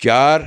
4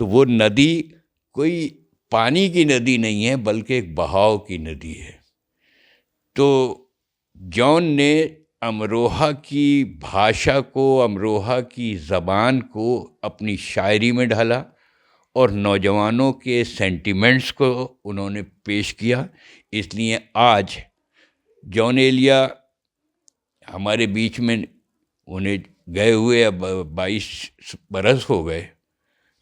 تو وہ ندی کوئی پانی کی ندی نہیں ہے بلکہ ایک بہاؤ کی ندی ہے. تو جان نے امروہہ کی بھاشا کو، امروہہ کی زبان کو اپنی شاعری میں ڈھالا اور نوجوانوں کے سینٹیمنٹس کو انہوں نے پیش کیا. اس لیے آج جان ایلیا ہمارے بیچ میں، انہیں گئے ہوئے اب 22 برس ہو گئے،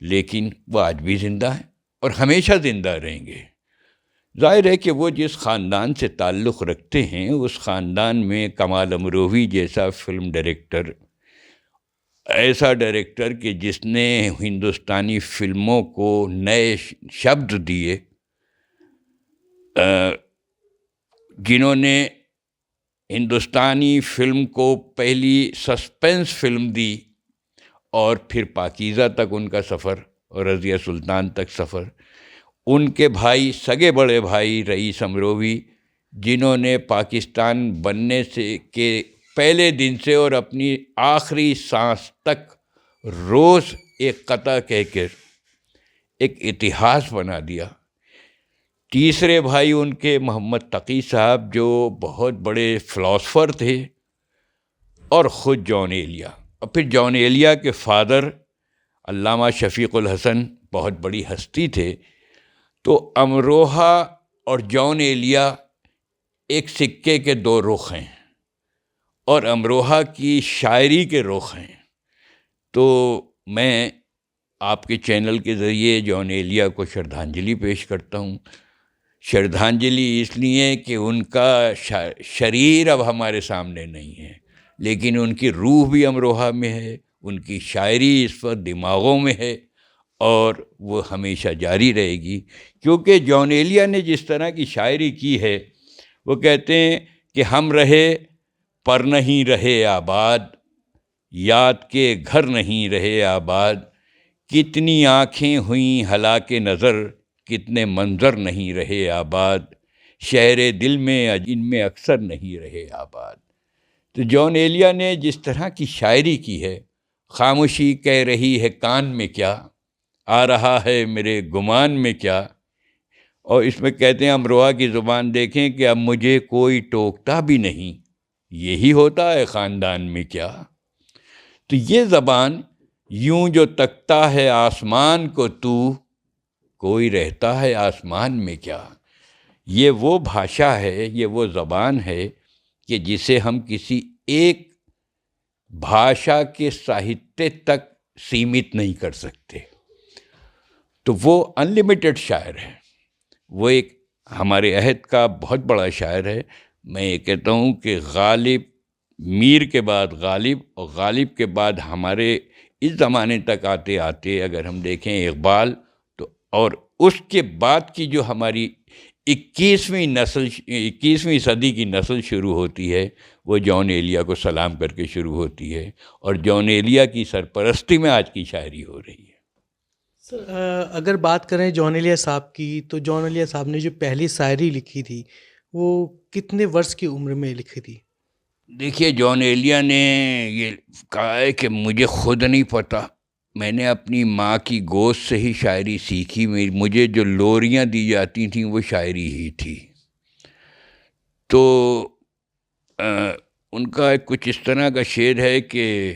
لیکن وہ آج بھی زندہ ہیں اور ہمیشہ زندہ رہیں گے. ظاہر ہے کہ وہ جس خاندان سے تعلق رکھتے ہیں اس خاندان میں کمال امروہی جیسا فلم ڈائریکٹر، ایسا ڈائریکٹر کہ جس نے ہندوستانی فلموں کو نئے شبد دیے، جنہوں نے ہندوستانی فلم کو پہلی سسپینس فلم دی اور پھر پاکیزہ تک ان کا سفر اور رضیہ سلطان تک سفر. ان کے بھائی، سگے بڑے بھائی رئیس امروہی، جنہوں نے پاکستان بننے سے کے پہلے دن سے اور اپنی آخری سانس تک روز ایک قطعہ کہہ کر ایک اتہاس بنا دیا. تیسرے بھائی ان کے محمد تقی صاحب، جو بہت بڑے فلاسفر تھے، اور خود جان ایلیا. اور پھر جان ایلیا کے فادر علامہ شفیق الحسن بہت بڑی ہستی تھے. تو امروہہ اور جان ایلیا ایک سکے کے دو رخ ہیں، اور امروہہ کی شاعری کے رخ ہیں. تو میں آپ کے چینل کے ذریعے جان ایلیا کو شردھانجلی پیش کرتا ہوں. شردھانجلی اس لیے کہ ان کا شریر اب ہمارے سامنے نہیں ہے، لیکن ان کی روح بھی امروہہ میں ہے، ان کی شاعری اس وقت دماغوں میں ہے اور وہ ہمیشہ جاری رہے گی. کیونکہ جان ایلیا نے جس طرح کی شاعری کی ہے، وہ کہتے ہیں کہ ہم رہے پر نہیں رہے آباد، یاد کے گھر نہیں رہے آباد، کتنی آنکھیں ہوئیں ہلاک نظر، کتنے منظر نہیں رہے آباد، شہر دل میں ان میں اکثر نہیں رہے آباد. تو جان ایلیا نے جس طرح کی شاعری کی ہے، خاموشی کہہ رہی ہے کان میں کیا، آ رہا ہے میرے گمان میں کیا. اور اس میں کہتے ہیں امروہہ کی زبان دیکھیں کہ اب مجھے کوئی ٹوکتا بھی نہیں، یہی ہوتا ہے خاندان میں کیا. تو یہ زبان، یوں جو تکتا ہے آسمان کو تو، کوئی رہتا ہے آسمان میں کیا. یہ وہ بھاشا ہے، یہ وہ زبان ہے کہ جسے ہم کسی ایک بھاشا کے ساہتیہ تک سیمت نہیں کر سکتے. تو وہ انلیمیٹڈ شاعر ہے، وہ ایک ہمارے عہد کا بہت بڑا شاعر ہے. میں یہ کہتا ہوں کہ غالب، میر کے بعد غالب، اور غالب کے بعد ہمارے اس زمانے تک آتے آتے اگر ہم دیکھیں اقبال، تو اور اس کے بعد کی جو ہماری 21ویں صدی کی نسل شروع ہوتی ہے، وہ جان ایلیا کو سلام کر کے شروع ہوتی ہے، اور جان ایلیا کی سرپرستی میں آج کی شاعری ہو رہی ہے. سر، اگر بات کریں جان ایلیا صاحب کی، تو جان ایلیا صاحب نے جو پہلی شاعری لکھی تھی وہ کتنے برس کی عمر میں لکھی تھی؟ دیکھیے، جان ایلیا نے یہ کہا ہے کہ مجھے خود نہیں پتہ، میں نے اپنی ماں کی گوشت سے ہی شاعری سیکھی. مجھے جو لوریاں دی جاتی تھیں وہ شاعری ہی تھی. تو ان کا کچھ اس طرح کا شعر ہے کہ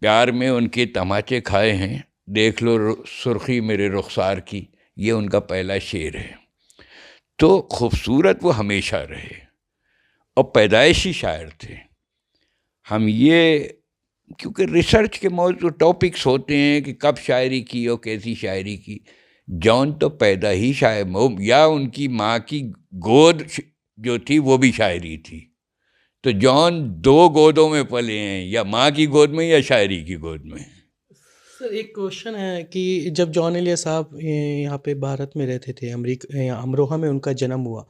پیار میں ان کے تماچے کھائے ہیں، دیکھ لو سرخی میرے رخسار کی. یہ ان کا پہلا شعر ہے. تو خوبصورت وہ ہمیشہ رہے اور پیدائشی شاعر تھے. ہم یہ، کیونکہ ریسرچ کے موضوع ٹاپکس ہوتے ہیں کہ کب شاعری کی اور کیسی شاعری کی. جان تو پیدا ہی شاعر، یا ان کی ماں کی گود جو تھی وہ بھی شاعری تھی. تو جان دو گودوں میں پلے ہیں، یا ماں کی گود میں یا شاعری کی گود میں. سر، ایک کوشچن ہے کہ جب جان ایلیا صاحب یہاں پہ بھارت میں رہتے تھے، امروہہ میں ان کا جنم ہوا،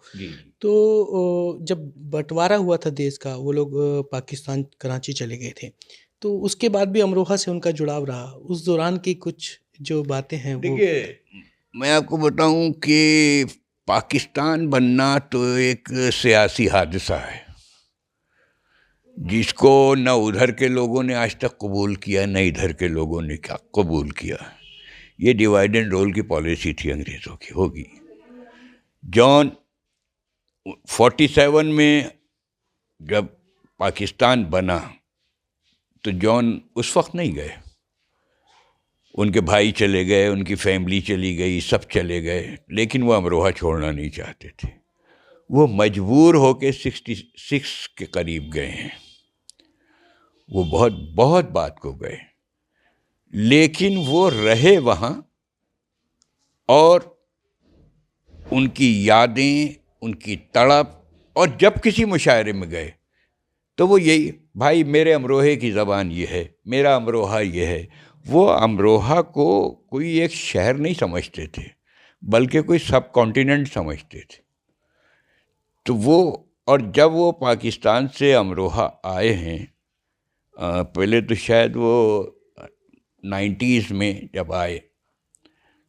تو جب بٹوارا ہوا تھا دیس کا، وہ لوگ پاکستان کراچی چلے گئے تھے، تو اس کے بعد بھی امروہہ سے ان کا جڑاؤ رہا. اس دوران کی کچھ جو باتیں ہیں وہ، دیکھیے میں آپ کو بتاؤں کہ پاکستان بننا تو ایک سیاسی حادثہ ہے جس کو نہ ادھر کے لوگوں نے آج تک قبول کیا، نہ ادھر کے لوگوں نے قبول کیا. یہ ڈیوائڈ اینڈ رول کی پالیسی تھی انگریزوں کی. ہوگی. جان 47 میں جب پاکستان بنا تو جان اس وقت نہیں گئے. ان کے بھائی چلے گئے, ان کی فیملی چلی گئی, سب چلے گئے, لیکن وہ امروہہ چھوڑنا نہیں چاہتے تھے. وہ مجبور ہو کے 66 کے قریب گئے ہیں. وہ بہت بات کو گئے, لیکن وہ رہے وہاں, اور ان کی یادیں, ان کی تڑپ, اور جب کسی مشاعرے میں گئے تو وہ یہی, بھائی میرے امروہے کی زبان یہ ہے, میرا امروہہ یہ ہے. وہ امروہہ کو کوئی ایک شہر نہیں سمجھتے تھے, بلکہ کوئی سب کانٹیننٹ سمجھتے تھے. تو وہ, اور جب وہ پاکستان سے امروہہ آئے ہیں, پہلے تو شاید وہ 90s میں جب آئے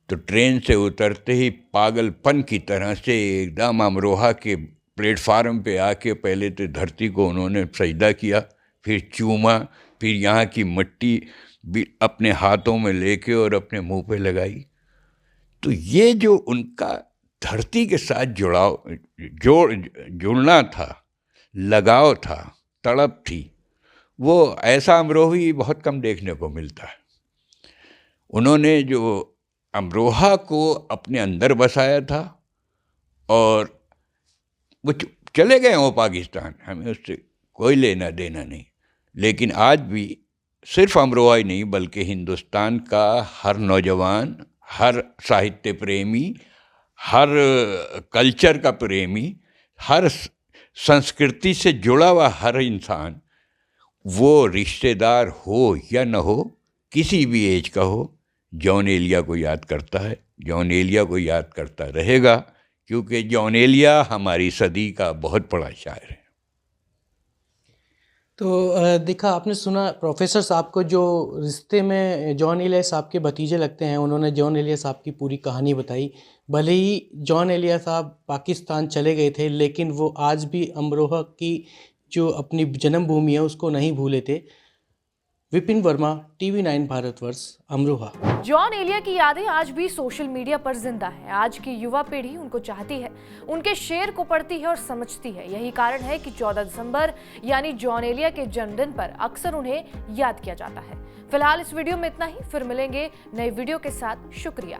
تو ٹرین سے اترتے ہی پاگل پن کی طرح سے ایک دم امروہہ کے پلیٹ فارم پہ آ کے پہلے تو دھرتی کو انہوں نے سجدہ کیا, پھر چوما, پھر یہاں کی مٹی بھی اپنے ہاتھوں میں لے کے اور اپنے منہ پہ لگائی. تو یہ جو ان کا دھرتی کے ساتھ جڑنا تھا, لگاؤ تھا, تڑپ تھی, وہ ایسا امروہی بہت کم دیکھنے کو ملتا ہے. انہوں نے جو امروہہ کو اپنے اندر بسایا تھا, اور وہ چلے گئے وہ پاکستان, ہمیں اس سے کوئی لینا دینا نہیں. لیکن آج بھی صرف امروہہ ہی نہیں بلکہ ہندوستان کا ہر نوجوان, ہر ساہتیہ پریمی, ہر کلچر کا پریمی, ہر سنسکرتی سے جڑا ہوا ہر انسان, وہ رشتہ دار ہو یا نہ ہو, کسی بھی ایج کا ہو, جان ایلیا کو یاد کرتا ہے, جان ایلیا کو یاد کرتا رہے گا, کیونکہ جان ایلیا ہماری صدی کا بہت بڑا شاعر ہے. تو دیکھا آپ نے سنا پروفیسر صاحب کو جو رشتے میں جان ایلیا صاحب کے بھتیجے لگتے ہیں, انہوں نے جان ایلیا صاحب کی پوری کہانی بتائی. بھلے ہی جان ایلیا صاحب پاکستان چلے گئے تھے, لیکن وہ آج بھی امروہہ کی جو اپنی جنم بھومی ہے اس کو نہیں بھولے تھے. وپن ورما, ٹی وی 9 بھارت ورس, امروہہ. جان ایلیا کی یادیں آج بھی سوشل میڈیا پر زندہ ہے. آج کی یووا پیڑھی ان کو چاہتی ہے, ان کے شعر کو پڑھتی ہے اور سمجھتی ہے. یہی کارن ہے کہ 14 دسمبر یعنی جان ایلیا کے جنم دن پر اکثر انہیں یاد کیا جاتا ہے. فی الحال اس ویڈیو میں اتنا ہی, پھر ملیں گے نئے ویڈیو کے ساتھ. شکریہ.